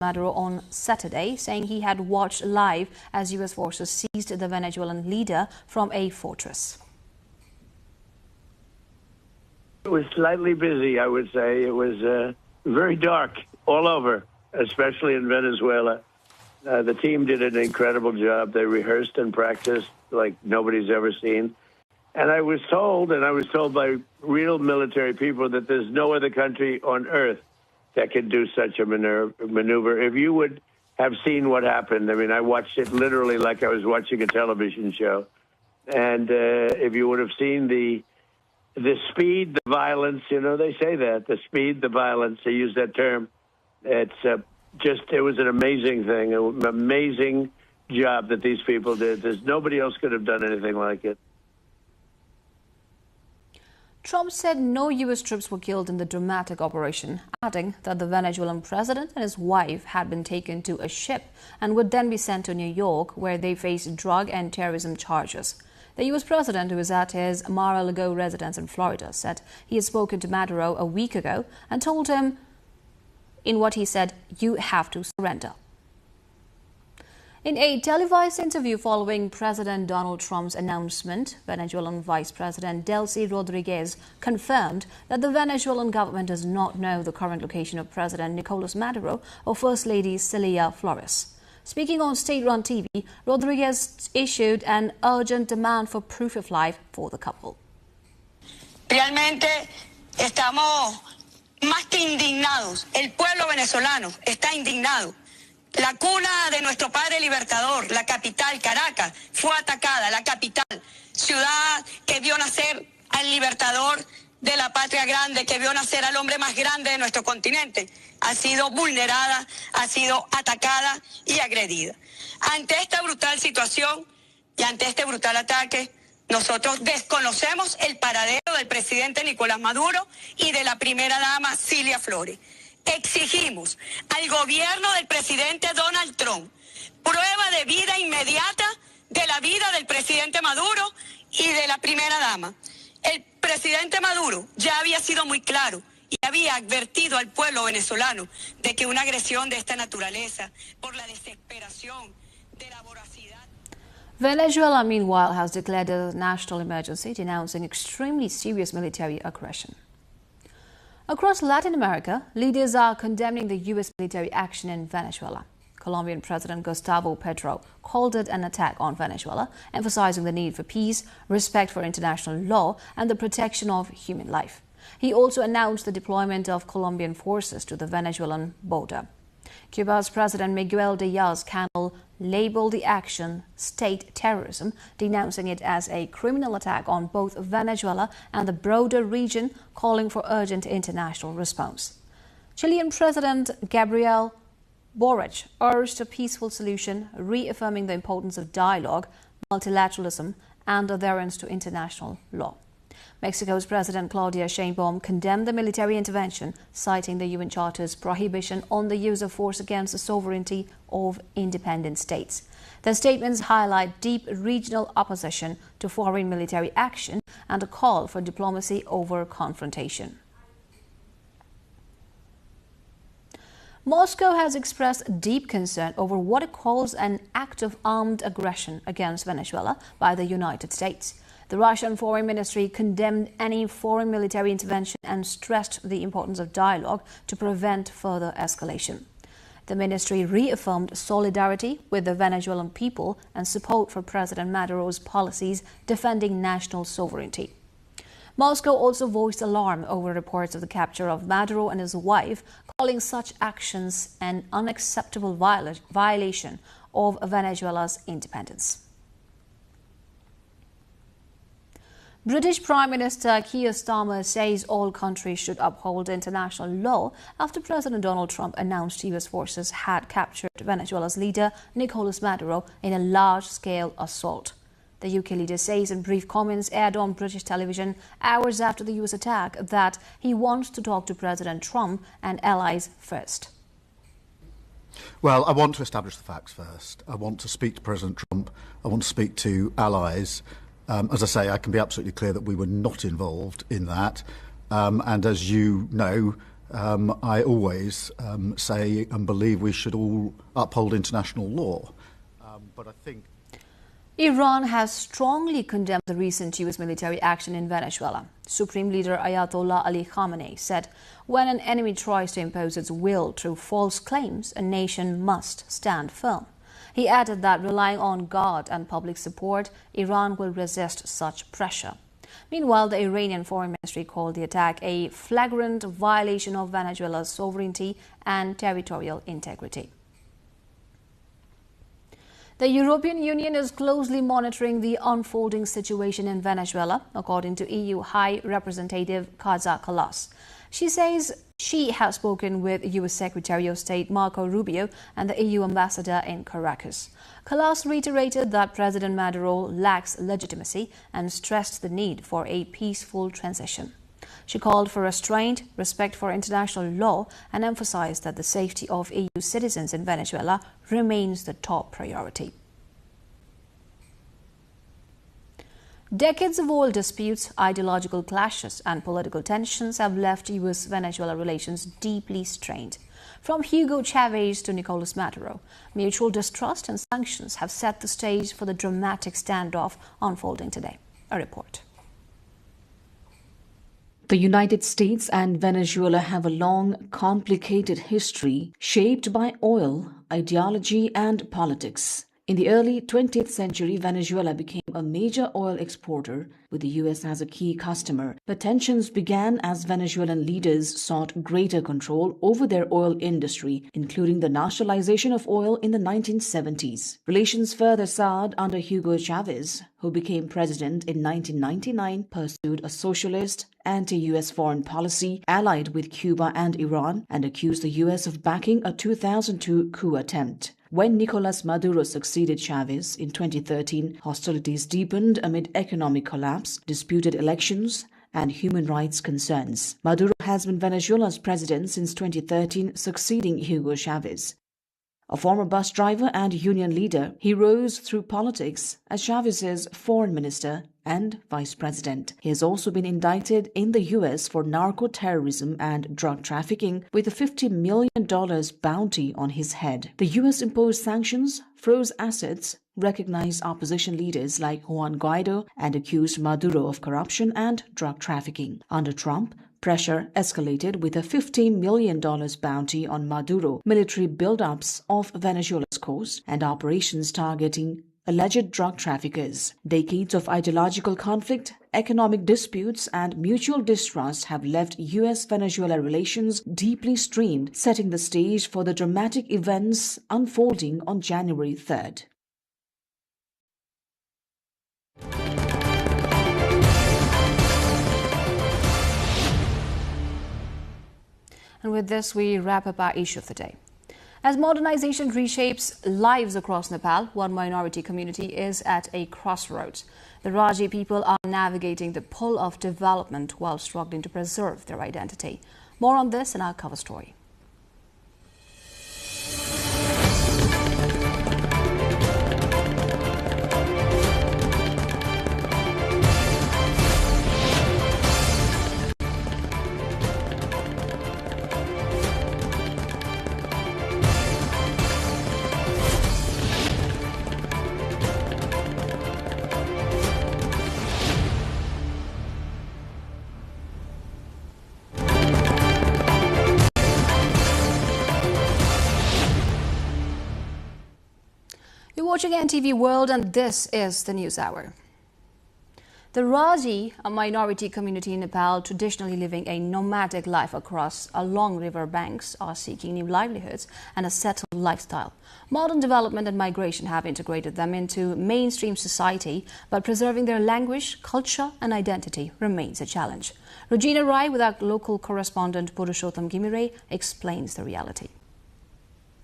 Maduro on Saturday, saying he had watched live as U.S. forces seized the Venezuelan leader from a fortress. It was slightly busy, I would say. It was very dark all over, especially in Venezuela. The team did an incredible job. They rehearsed and practiced like nobody's ever seen. And I was told by real military people that there's no other country on earth that can do such a maneuver. If you would have seen what happened, I mean, I watched it literally like I was watching a television show. And if you would have seen the speed, the violence, you know, they say that, the speed, the violence, they use that term. It was an amazing thing, an amazing job that these people did. There's nobody else could have done anything like it. Trump said no U.S. troops were killed in the dramatic operation, adding that the Venezuelan president and his wife had been taken to a ship and would then be sent to New York, where they faced drug and terrorism charges. The U.S. president, who was at his Mar-a-Lago residence in Florida, said he had spoken to Maduro a week ago and told him, in what he said, "You have to surrender." In a televised interview following President Donald Trump's announcement, Venezuelan Vice President Delcy Rodriguez confirmed that the Venezuelan government does not know the current location of President Nicolas Maduro or First Lady Celia Flores. Speaking on state-run TV, Rodriguez issued an urgent demand for proof of life for the couple. Realmente estamos más que indignados. El pueblo venezolano está indignado. La cuna de nuestro padre libertador, la capital, Caracas, fue atacada. La capital, ciudad que vio nacer al libertador de la patria grande, que vio nacer al hombre más grande de nuestro continente, ha sido vulnerada, ha sido atacada y agredida. Ante esta brutal situación y ante este brutal ataque, nosotros desconocemos el paradero del presidente Nicolás Maduro y de la primera dama Celia Flores. Exigimos al gobierno del presidente Donald Trump prueba de vida inmediata de la vida del presidente Maduro y de la primera dama. El presidente Maduro ya había sido muy claro y había advertido al pueblo venezolano de que una agresión de esta naturaleza, por la desesperación de la voracidad. Venezuela, meanwhile, has declared a national emergency, denouncing extremely serious military aggression. Across Latin America, leaders are condemning the U.S. military action in Venezuela. Colombian President Gustavo Petro called it an attack on Venezuela, emphasizing the need for peace, respect for international law, and the protection of human life. He also announced the deployment of Colombian forces to the Venezuelan border. Cuba's President Miguel Diaz-Canel labeled the action state terrorism, denouncing it as a criminal attack on both Venezuela and the broader region, calling for urgent international response. Chilean President Gabriel Boric urged a peaceful solution, reaffirming the importance of dialogue, multilateralism, and adherence to international law. Mexico's President Claudia Sheinbaum condemned the military intervention, citing the UN Charter's prohibition on the use of force against the sovereignty of independent states. Their statements highlight deep regional opposition to foreign military action and a call for diplomacy over confrontation. Moscow has expressed deep concern over what it calls an act of armed aggression against Venezuela by the United States. The Russian Foreign Ministry condemned any foreign military intervention and stressed the importance of dialogue to prevent further escalation. The ministry reaffirmed solidarity with the Venezuelan people and support for President Maduro's policies defending national sovereignty. Moscow also voiced alarm over reports of the capture of Maduro and his wife, calling such actions an unacceptable violation of Venezuela's independence. British Prime Minister Keir Starmer says all countries should uphold international law after President Donald Trump announced U.S. forces had captured Venezuela's leader Nicolas Maduro in a large-scale assault. The UK leader says in brief comments aired on British television hours after the U.S. attack that he wants to talk to President Trump and allies first. Well, I want to establish the facts first. I want to speak to President Trump. I want to speak to allies. As I say, I can be absolutely clear that we were not involved in that. And as you know, I always say and believe we should all uphold international law. But I think Iran has strongly condemned the recent U.S. military action in Venezuela. Supreme Leader Ayatollah Ali Khamenei said, when an enemy tries to impose its will through false claims, a nation must stand firm. He added that relying on God and public support, Iran will resist such pressure. Meanwhile, the Iranian Foreign Ministry called the attack a flagrant violation of Venezuela's sovereignty and territorial integrity. The European Union is closely monitoring the unfolding situation in Venezuela, according to EU High Representative Kaja Kallas. She says she has spoken with U.S. Secretary of State Marco Rubio and the EU ambassador in Caracas. Kallas reiterated that President Maduro lacks legitimacy and stressed the need for a peaceful transition. She called for restraint, respect for international law, and emphasized that the safety of EU citizens in Venezuela remains the top priority. Decades of old disputes, ideological clashes, and political tensions have left U.S.-Venezuela relations deeply strained. From Hugo Chavez to Nicolas Maduro, mutual distrust and sanctions have set the stage for the dramatic standoff unfolding today. A report. The United States and Venezuela have a long, complicated history shaped by oil, ideology, and politics. In the early 20th century, Venezuela became a major oil exporter, with the U.S. as a key customer. But tensions began as Venezuelan leaders sought greater control over their oil industry, including the nationalization of oil in the 1970s. Relations further soured under Hugo Chavez, who became president in 1999, pursued a socialist, anti-U.S. foreign policy allied with Cuba and Iran, and accused the U.S. of backing a 2002 coup attempt. When Nicolas Maduro succeeded Chavez in 2013, hostilities deepened amid economic collapse, disputed elections, and human rights concerns. Maduro has been Venezuela's president since 2013, succeeding Hugo Chavez. A former bus driver and union leader, he rose through politics as Chavez's foreign minister and vice president. He has also been indicted in the U.S. for narco-terrorism and drug trafficking, with a $50 million bounty on his head. The U.S. imposed sanctions, froze assets, recognized opposition leaders like Juan Guaido, and accused Maduro of corruption and drug trafficking. Under Trump, pressure escalated with a $15 million bounty on Maduro, military buildups off Venezuela's coast, and operations targeting alleged drug traffickers. Decades of ideological conflict, economic disputes, and mutual distrust have left U.S.-Venezuela relations deeply strained, setting the stage for the dramatic events unfolding on January 3rd. And with this, we wrap up our issue of the day. As modernization reshapes lives across Nepal, one minority community is at a crossroads. The Raji people are navigating the pull of development while struggling to preserve their identity. More on this in our cover story. You're watching NTV World, and this is the News Hour. The Raji, a minority community in Nepal traditionally living a nomadic life along river banks, are seeking new livelihoods and a settled lifestyle. Modern development and migration have integrated them into mainstream society, but preserving their language, culture and identity remains a challenge. Regina Rai, with our local correspondent Purushottam Gimire, explains the reality.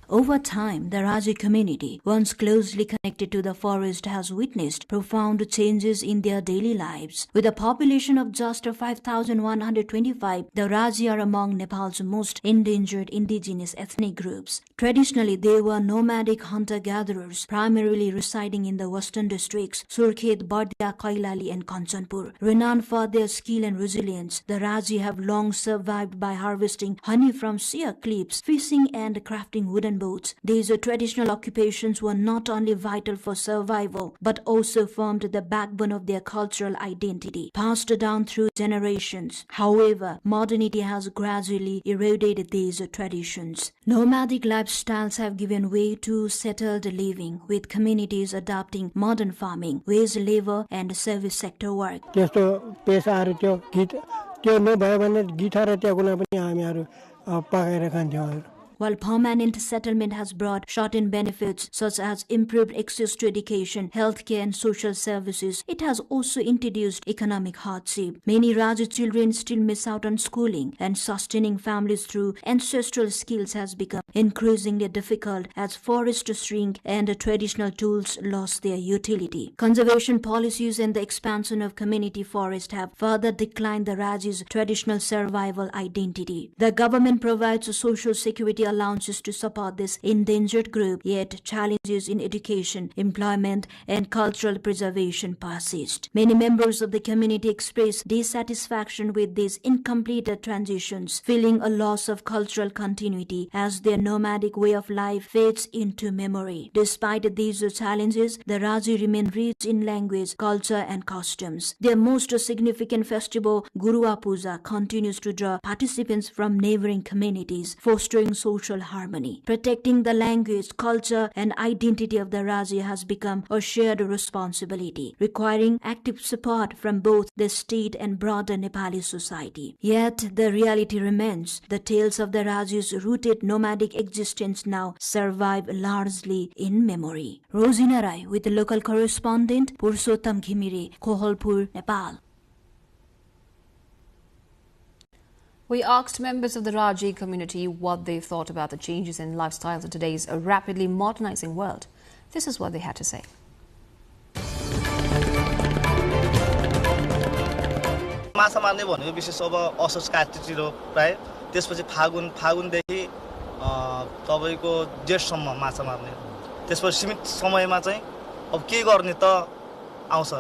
Over time, the Raji community, once closely connected to the forest, has witnessed profound changes in their daily lives. With a population of just 5,125, the Raji are among Nepal's most endangered indigenous ethnic groups. Traditionally, they were nomadic hunter-gatherers, primarily residing in the western districts, Surkhet, Bardia, Kailali and Kanchanpur. Renowned for their skill and resilience, the Raji have long survived by harvesting honey from sheer cliffs, fishing and crafting wooden boats. These traditional occupations were not only vital for survival, but also formed the backbone of their cultural identity, passed down through generations. However, modernity has gradually eroded these traditions. Nomadic lifestyles have given way to settled living, with communities adopting modern farming, wage labor and service sector work. While permanent settlement has brought short-term benefits such as improved access to education, healthcare and social services, it has also introduced economic hardship. Many Raji children still miss out on schooling, and sustaining families through ancestral skills has become increasingly difficult as forests shrink and traditional tools lost their utility. Conservation policies and the expansion of community forests have further declined the Raji's traditional survival identity. The government provides social security allowances to support this endangered group, yet challenges in education, employment and cultural preservation persist. Many members of the community express dissatisfaction with these incomplete transitions, feeling a loss of cultural continuity as their nomadic way of life fades into memory. Despite these challenges, the Raji remain rich in language, culture and customs. Their most significant festival, Gurua Puja, continues to draw participants from neighboring communities, fostering social harmony. Protecting the language, culture and identity of the Raji has become a shared responsibility, requiring active support from both the state and broader Nepali society. Yet the reality remains. The tales of the Raji's rooted nomadic existence now survive largely in memory. Rosina Rai with the local correspondent Purushottam Ghimire, Kohalpur, Nepal. We asked members of the Raji community what they thought about the changes in lifestyles in today's rapidly modernizing world. This is what they had to say. माछा मार्ने भनेको विशेष अब असोज कात्तितिर प्राय त्यसपछि फागुनदेखि तपाईको जेठसम्म माछा मार्ने त्यसपछि सीमित समयमा चाहिँ अब के गर्ने त आउँछ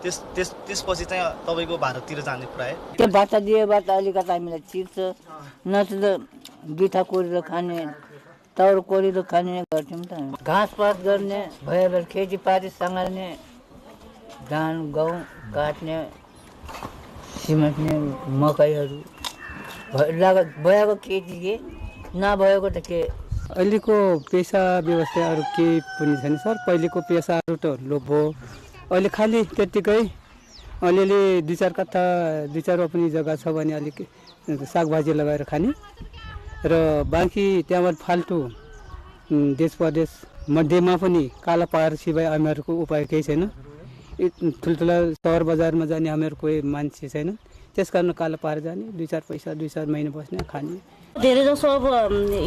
त्यसपछि चाहिँ तपाईको भारततिर जाने प्राय त्यो बाटा दिएबाट अलिकति हामीलाई चिर्छ नत्र बिटा कोरेर खाने तौर कोरेर खाने गर्थ्यौं त घाँस पात गर्ने भएर खेतीपाती सँगाल्ने धान गहुँ काट्ने सिमट्ने मकैहरू भएको खेती के नभएको त के अहिलेको पेशा व्यवस्था अरु केही पनि छैन सर पहिलेको पेशाहरु त लोभो अहिले खाली त्यतिकै अलिअलि दुई चार कट्ठा दुई चार रोपनी जग्गा छ भने अलिक सागभाजी लगाएर खाने र बाँकी त्यहाँबाट फाल्टु देश प्रदेश मध्येमा पनि काला पार सिवाय हामीहरुको उपाय केही छैन ठुलठुला सहर बजारमा जाने हामीहरु कोही मान्छे छैन त्यसकारण काला पार जाने दुई चार पैसा दुई चार महिना बस्ने खाने धेरै जसो अब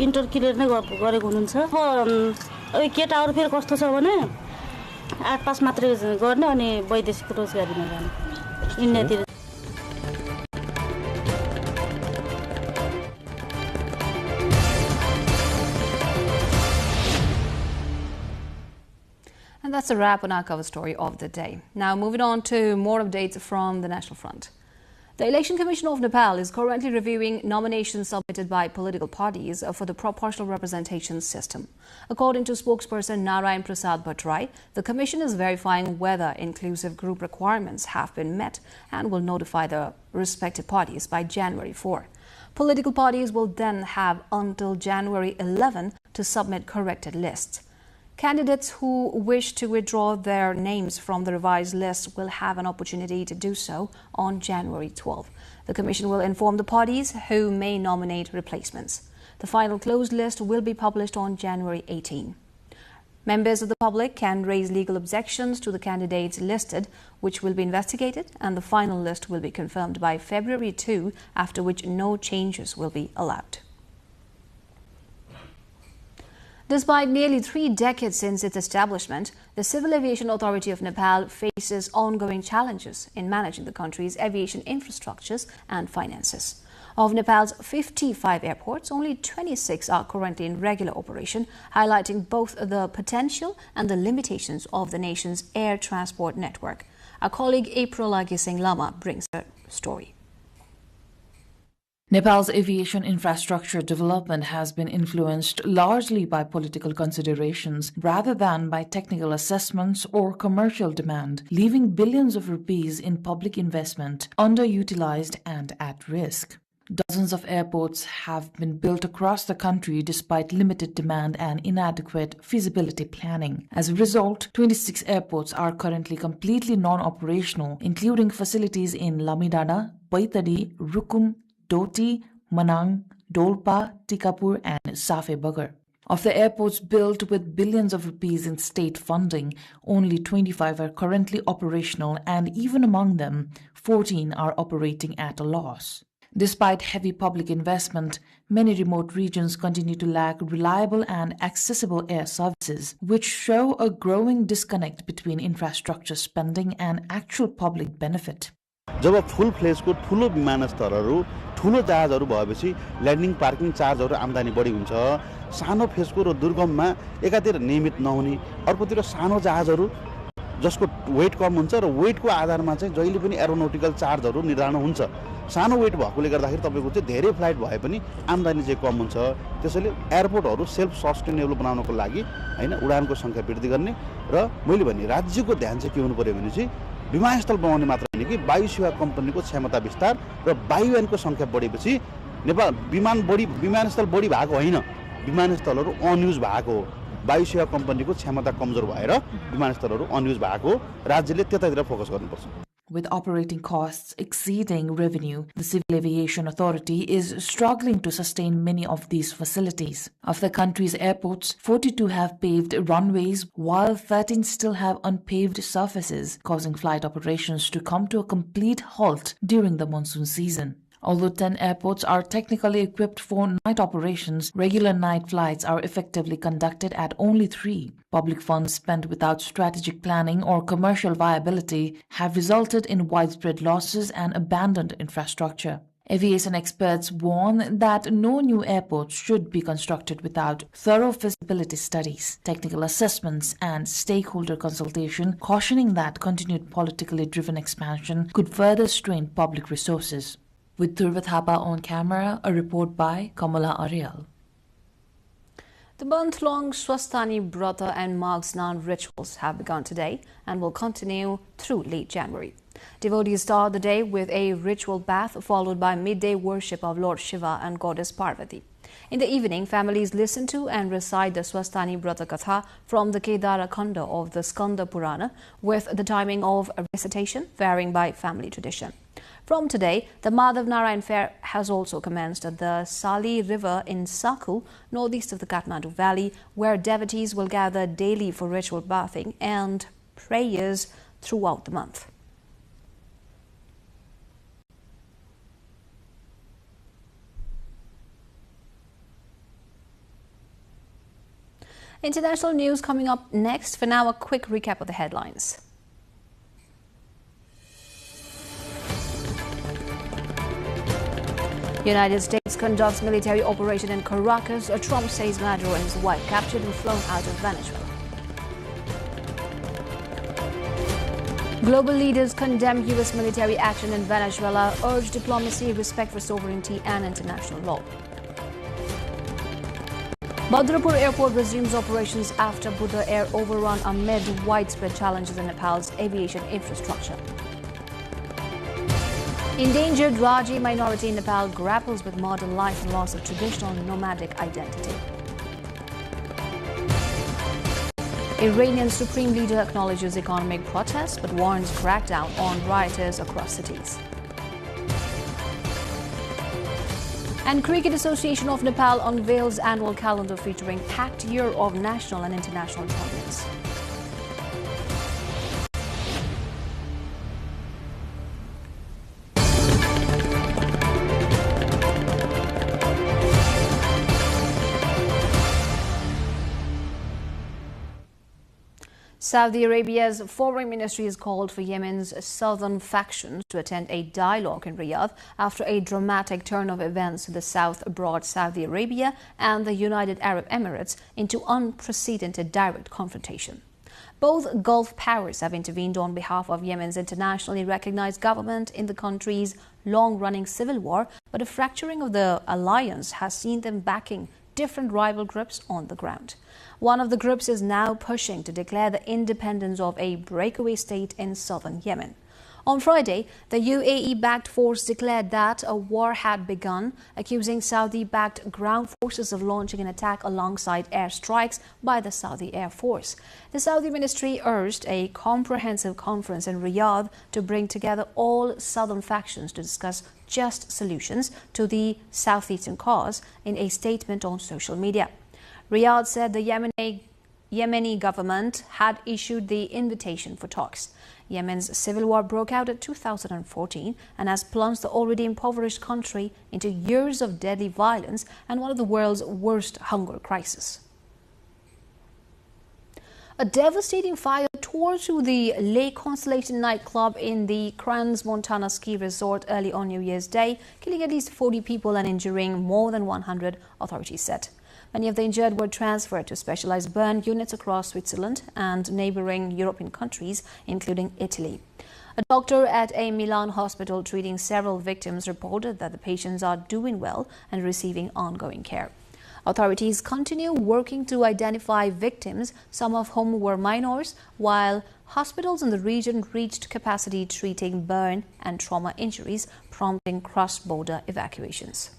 इन्टर क्लियर नै गरेको हुनुहुन्छ अब केटाहरु फेरि कस्तो छ भने 8 पास मात्रै गर्ने अनि वैदेशिक रोजगारीमा जाने इन्डियातिर And that's a wrap on our cover story of the day. Now moving on to more updates from the National Front. The Election Commission of Nepal is currently reviewing nominations submitted by political parties for the proportional representation system. According to spokesperson Narayan Prasad Bhattrai, the Commission is verifying whether inclusive group requirements have been met and will notify the respective parties by January 4. Political parties will then have until January 11 to submit corrected lists. Candidates who wish to withdraw their names from the revised list will have an opportunity to do so on January 12. The Commission will inform the parties who may nominate replacements. The final closed list will be published on January 18. Members of the public can raise legal objections to the candidates listed, which will be investigated, and the final list will be confirmed by February 2, after which no changes will be allowed. Despite nearly 3 decades since its establishment, the Civil Aviation Authority of Nepal faces ongoing challenges in managing the country's aviation infrastructures and finances. Of Nepal's 55 airports, only 26 are currently in regular operation, highlighting both the potential and the limitations of the nation's air transport network. Our colleague April Agising Lama brings her story. Nepal's aviation infrastructure development has been influenced largely by political considerations rather than by technical assessments or commercial demand, leaving billions of rupees in public investment underutilized and at risk. Dozens of airports have been built across the country despite limited demand and inadequate feasibility planning. As a result, 26 airports are currently completely non-operational, including facilities in Lamidana, Paitadi, Rukum, Doti, Manang, Dolpa, Tikapur and Safebagar. Of the airports built with billions of rupees in state funding, only 25 are currently operational, and even among them, 14 are operating at a loss. Despite heavy public investment, many remote regions continue to lack reliable and accessible air services, which show a growing disconnect between infrastructure spending and actual public benefit. जब full फ्लेजको ठुलो विमानस्थलहरू ठुलो जहाजहरू भएपछि landing parking चार्जहरू आम्दानी बढी हुन्छ सानो फेजको र दुर्गममा एकातिर नियमित नहुने अर्कोतिर सानो जहाजहरू जसको वेट कम हुन्छ र वेटको आधारमा चाहिँ जहिले पनि एरोनोटिकल चार्जहरू निर्धारण हुन्छ सानो वेट भएकोले गर्दाखेरि तपाईको चाहिँ धेरै फ्लाइट भए पनि आम्दानी चाहिँ कम हुन्छ त्यसैले एयरपोर्टहरू सेल्फ सस्टेनेबल बनाउनको लागि हैन उडानको संख्या वृद्धि गर्ने र मैले भने राज्यको ध्यान चाहिँ के हुनु पर्यो भने चाहिँ विमानस्थल बनाउने मात्र हैन कि वायु सेवा कम्पनीको क्षमता विस्तार र वायुयानको संख्या बढेपछि नेपाल विमानस्थल बढी भएको हैन विमानस्थलहरू अनयुज भएको हो वायु सेवा कम्पनीको क्षमता कमजोर भएर विमानस्थलहरू अनयुज भएको राज्यले त्यतातिर फोकस गर्नुपर्छ. With operating costs exceeding revenue, the Civil Aviation Authority is struggling to sustain many of these facilities. Of the country's airports, 42 have paved runways, while 13 still have unpaved surfaces, causing flight operations to come to a complete halt during the monsoon season. Although 10 airports are technically equipped for night operations, regular night flights are effectively conducted at only 3. Public funds spent without strategic planning or commercial viability have resulted in widespread losses and abandoned infrastructure. Aviation experts warn that no new airports should be constructed without thorough feasibility studies, technical assessments, and stakeholder consultation, cautioning that continued politically driven expansion could further strain public resources. With Dhruva Thapa on camera, a report by Kamala Ariel. The month-long Swasthani Brata and Magh Snan rituals have begun today and will continue through late January. Devotees start the day with a ritual bath followed by midday worship of Lord Shiva and Goddess Parvati. In the evening, families listen to and recite the Swasthani Brata Katha from the Kedara Khanda of the Skanda Purana, with the timing of recitation varying by family tradition. From today, the Madhav Narayan Fair has also commenced at the Sali River in Sakhu, northeast of the Kathmandu Valley, where devotees will gather daily for ritual bathing and prayers throughout the month. International news coming up next. For now, a quick recap of the headlines. United States conducts military operation in Caracas. Trump says Maduro and his wife captured and flown out of Venezuela. Global leaders condemn U.S. military action in Venezuela, urge diplomacy, respect for sovereignty and international law. Badrapur Airport resumes operations after Buddha Air overrun amid widespread challenges in Nepal's aviation infrastructure. Endangered Raji minority in Nepal grapples with modern life and loss of traditional nomadic identity. Iranian Supreme Leader acknowledges economic protests but warns crackdown on rioters across cities. And Cricket Association of Nepal unveils annual calendar featuring packed year of national and international tournaments. Saudi Arabia's foreign ministry has called for Yemen's southern factions to attend a dialogue in Riyadh after a dramatic turn of events in the south brought Saudi Arabia and the United Arab Emirates into unprecedented direct confrontation. Both Gulf powers have intervened on behalf of Yemen's internationally recognized government in the country's long-running civil war, but a fracturing of the alliance has seen them backing different rival groups on the ground. One of the groups is now pushing to declare the independence of a breakaway state in southern Yemen. On Friday, the UAE-backed force declared that a war had begun, accusing Saudi-backed ground forces of launching an attack alongside airstrikes by the Saudi Air Force. The Saudi ministry urged a comprehensive conference in Riyadh to bring together all southern factions to discuss just solutions to the southeastern cause in a statement on social media. Riyadh said the Yemeni government had issued the invitation for talks. Yemen's civil war broke out in 2014 and has plunged the already impoverished country into years of deadly violence and one of the world's worst hunger crises. A devastating fire tore through the Lake Constellation nightclub in the Crans, Montana ski resort early on New Year's Day, killing at least 40 people and injuring more than 100, authorities said. Many of the injured were transferred to specialized burn units across Switzerland and neighboring European countries, including Italy. A doctor at a Milan hospital treating several victims reported that the patients are doing well and receiving ongoing care. Authorities continue working to identify victims, some of whom were minors, while hospitals in the region reached capacity treating burn and trauma injuries, prompting cross-border evacuations.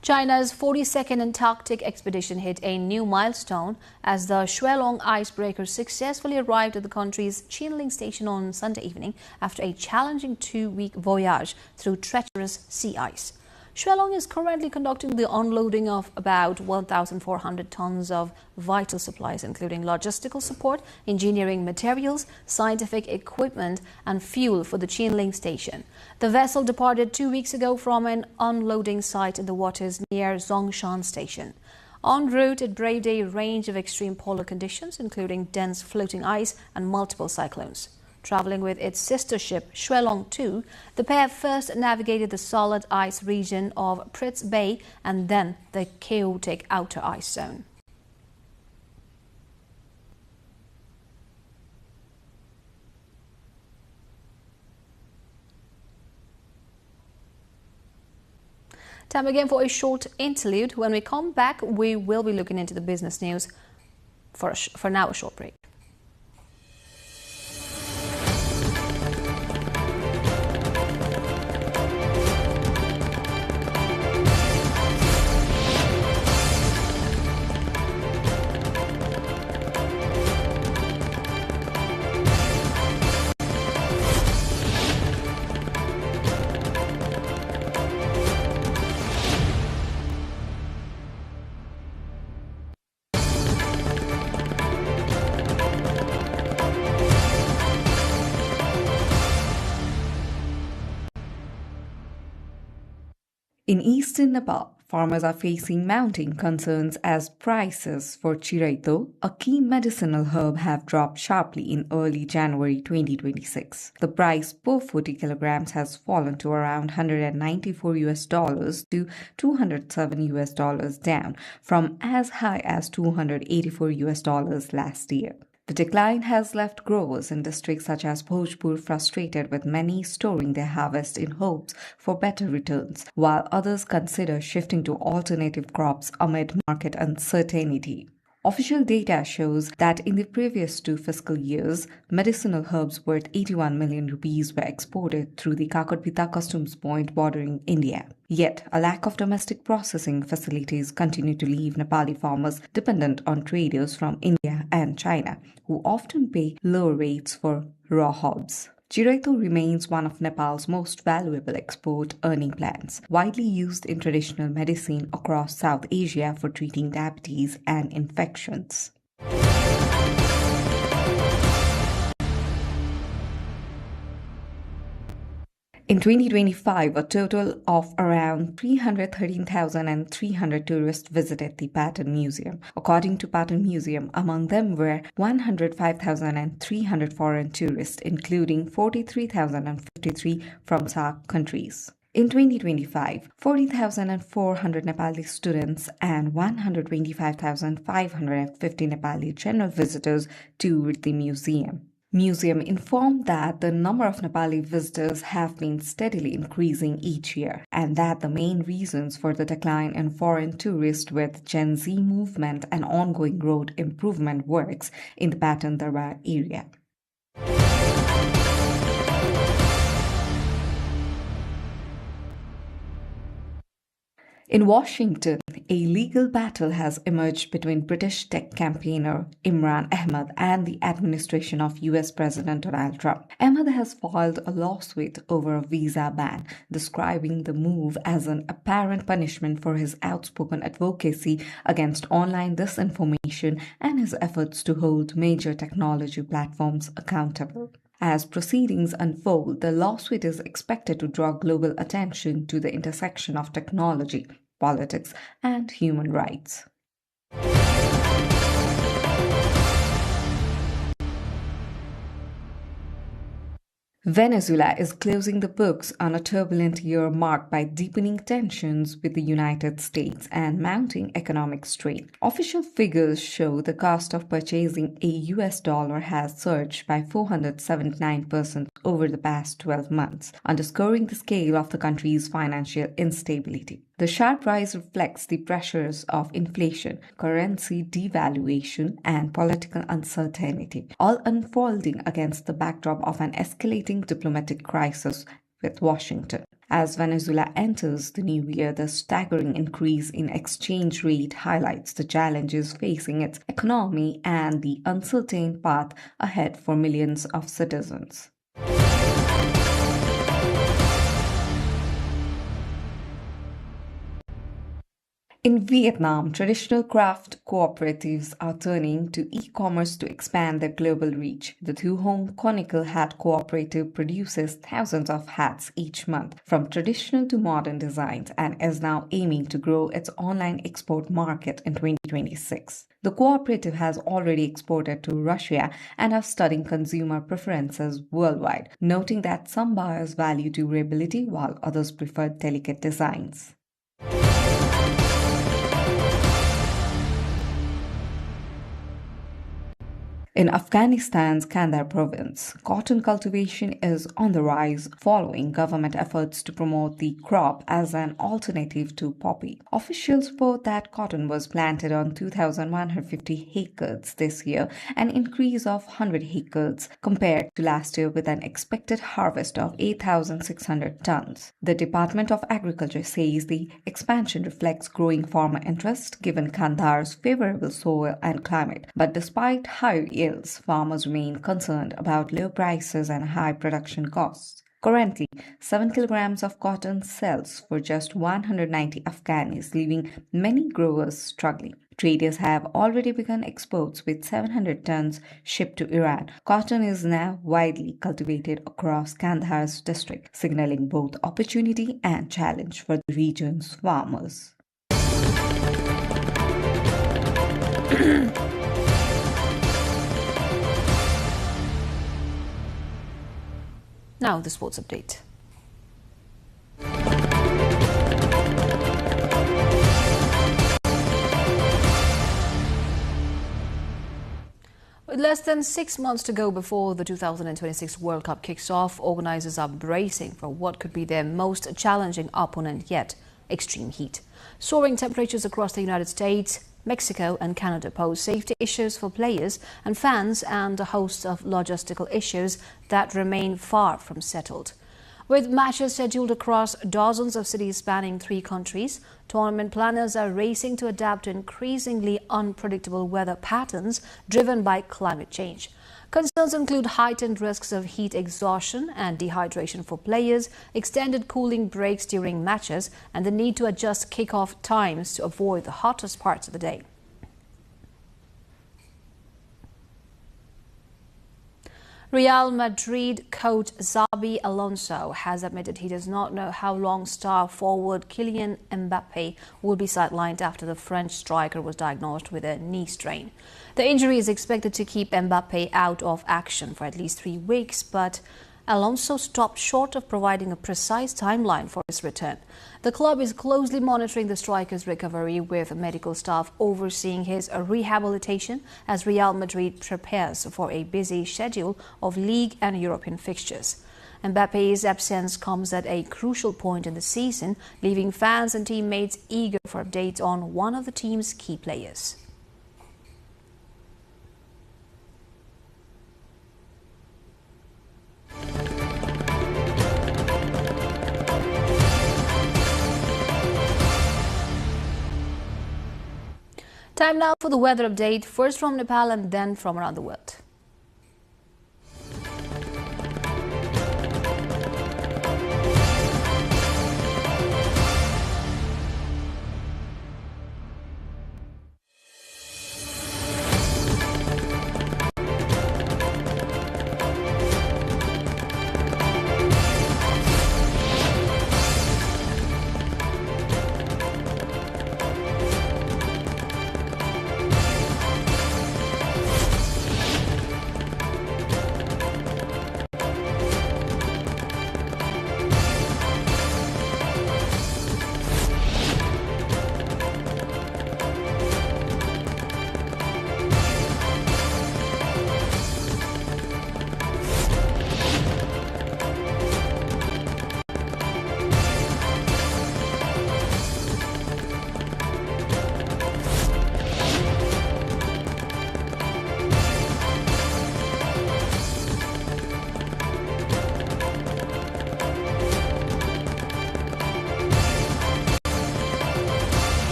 China's 42nd Antarctic expedition hit a new milestone as the Shuelong icebreaker successfully arrived at the country's Qinling station on Sunday evening after a challenging two-week voyage through treacherous sea ice. Shuelong is currently conducting the unloading of about 1,400 tons of vital supplies, including logistical support, engineering materials, scientific equipment, and fuel for the Qinling station. The vessel departed 2 weeks ago from an unloading site in the waters near Zongshan station. En route, it braved a range of extreme polar conditions, including dense floating ice and multiple cyclones. Traveling with its sister ship, Shuelong 2, the pair first navigated the solid ice region of Pritz Bay and then the chaotic outer ice zone. Time again for a short interlude. When we come back, we will be looking into the business news. For now, a short break. In eastern Nepal, farmers are facing mounting concerns as prices for chiraito, a key medicinal herb, have dropped sharply in early January 2026. The price per 40 kilograms has fallen to around $194 to $207 down from as high as $284 last year. The decline has left growers in districts such as Bhojpur frustrated, with many storing their harvest in hopes for better returns, while others consider shifting to alternative crops amid market uncertainty. Official data shows that in the previous 2 fiscal years, medicinal herbs worth 81 million rupees were exported through the Kakarpita customs point bordering India. Yet, a lack of domestic processing facilities continue to leave Nepali farmers dependent on traders from India and China, who often pay lower rates for raw herbs. Chiraito remains one of Nepal's most valuable export earning plants, widely used in traditional medicine across South Asia for treating diabetes and infections. In 2025, a total of around 313,300 tourists visited the Patton Museum. According to Patton Museum, among them were 105,300 foreign tourists, including 43,053 from SAARC countries. In 2025, 40,400 Nepali students and 125,550 Nepali general visitors toured the museum. Museum informed that the number of Nepali visitors have been steadily increasing each year, and that the main reasons for the decline in foreign tourists were the Gen Z movement and ongoing road improvement works in the Patton Darbar area. In Washington, a legal battle has emerged between British tech campaigner Imran Ahmed and the administration of US President Donald Trump. Ahmed has filed a lawsuit over a visa ban, describing the move as an apparent punishment for his outspoken advocacy against online disinformation and his efforts to hold major technology platforms accountable. As proceedings unfold, the lawsuit is expected to draw global attention to the intersection of technology, politics, and human rights. Venezuela is closing the books on a turbulent year marked by deepening tensions with the United States and mounting economic strain. Official figures show the cost of purchasing a US dollar has surged by 479% over the past 12 months, underscoring the scale of the country's financial instability. The sharp rise reflects the pressures of inflation, currency devaluation, and political uncertainty, all unfolding against the backdrop of an escalating diplomatic crisis with Washington. As Venezuela enters the new year, the staggering increase in exchange rate highlights the challenges facing its economy and the uncertain path ahead for millions of citizens. In Vietnam, traditional craft cooperatives are turning to e-commerce to expand their global reach. The Thu Hong Conical Hat Cooperative produces thousands of hats each month, from traditional to modern designs, and is now aiming to grow its online export market in 2026. The cooperative has already exported to Russia and are studying consumer preferences worldwide, noting that some buyers value durability while others prefer delicate designs. In Afghanistan's Kandahar province, cotton cultivation is on the rise following government efforts to promote the crop as an alternative to poppy. Officials report that cotton was planted on 2,150 acres this year, an increase of 100 acres compared to last year with an expected harvest of 8,600 tons. The Department of Agriculture says the expansion reflects growing farmer interest given Kandahar's favorable soil and climate, but despite higher yields, farmers remain concerned about low prices and high production costs. Currently, 7 kilograms of cotton sells for just 190 Afghanis, leaving many growers struggling. Traders have already begun exports with 700 tons shipped to Iran. Cotton is now widely cultivated across Kandahar's district, signaling both opportunity and challenge for the region's farmers. Now the sports update. With less than 6 months to go before the 2026 World Cup kicks off, organisers are bracing for what could be their most challenging opponent yet: extreme heat. Soaring temperatures across the United States, Mexico and Canada pose safety issues for players and fans, and a host of logistical issues that remain far from settled. With matches scheduled across dozens of cities spanning 3 countries, tournament planners are racing to adapt to increasingly unpredictable weather patterns driven by climate change. Concerns include heightened risks of heat exhaustion and dehydration for players, extended cooling breaks during matches, and the need to adjust kick-off times to avoid the hottest parts of the day. Real Madrid coach Xabi Alonso has admitted he does not know how long star forward Kylian Mbappe will be sidelined after the French striker was diagnosed with a knee strain. The injury is expected to keep Mbappe out of action for at least 3 weeks, but Alonso stopped short of providing a precise timeline for his return. The club is closely monitoring the striker's recovery, with medical staff overseeing his rehabilitation as Real Madrid prepares for a busy schedule of league and European fixtures. Mbappe's absence comes at a crucial point in the season, leaving fans and teammates eager for updates on one of the team's key players. Time now for the weather update, first from Nepal and then from around the world.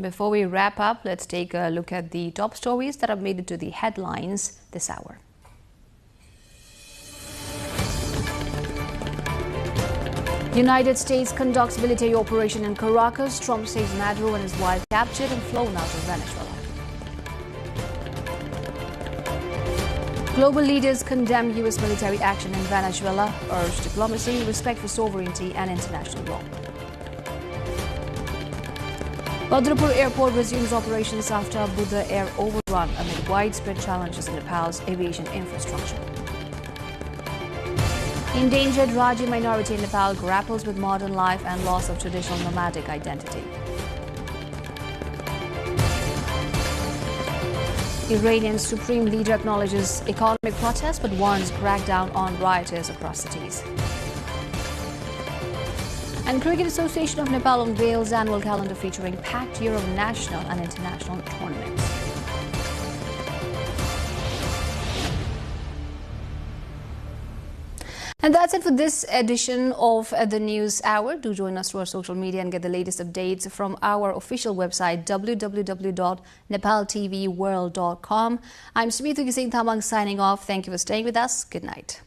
Before we wrap up, let's take a look at the top stories that have made it to the headlines this hour. United States conducts military operation in Caracas. Trump says Maduro and his wife captured and flown out of Venezuela. Global leaders condemn U.S. military action in Venezuela, urge diplomacy, respect for sovereignty and international law. Badrpur Airport resumes operations after Buddha Air overrun amid widespread challenges in Nepal's aviation infrastructure. Endangered Raji minority in Nepal grapples with modern life and loss of traditional nomadic identity. Iranian Supreme Leader acknowledges economic protest but warns crackdown on rioters across cities. And Cricket Association of Nepal unveils annual calendar featuring packed year of national and international tournaments. And that's it for this edition of the News Hour. Do join us through our social media and get the latest updates from our official website www.nepaltelevision.com. I'm Smita Gising Thamang signing off. Thank you for staying with us. Good night.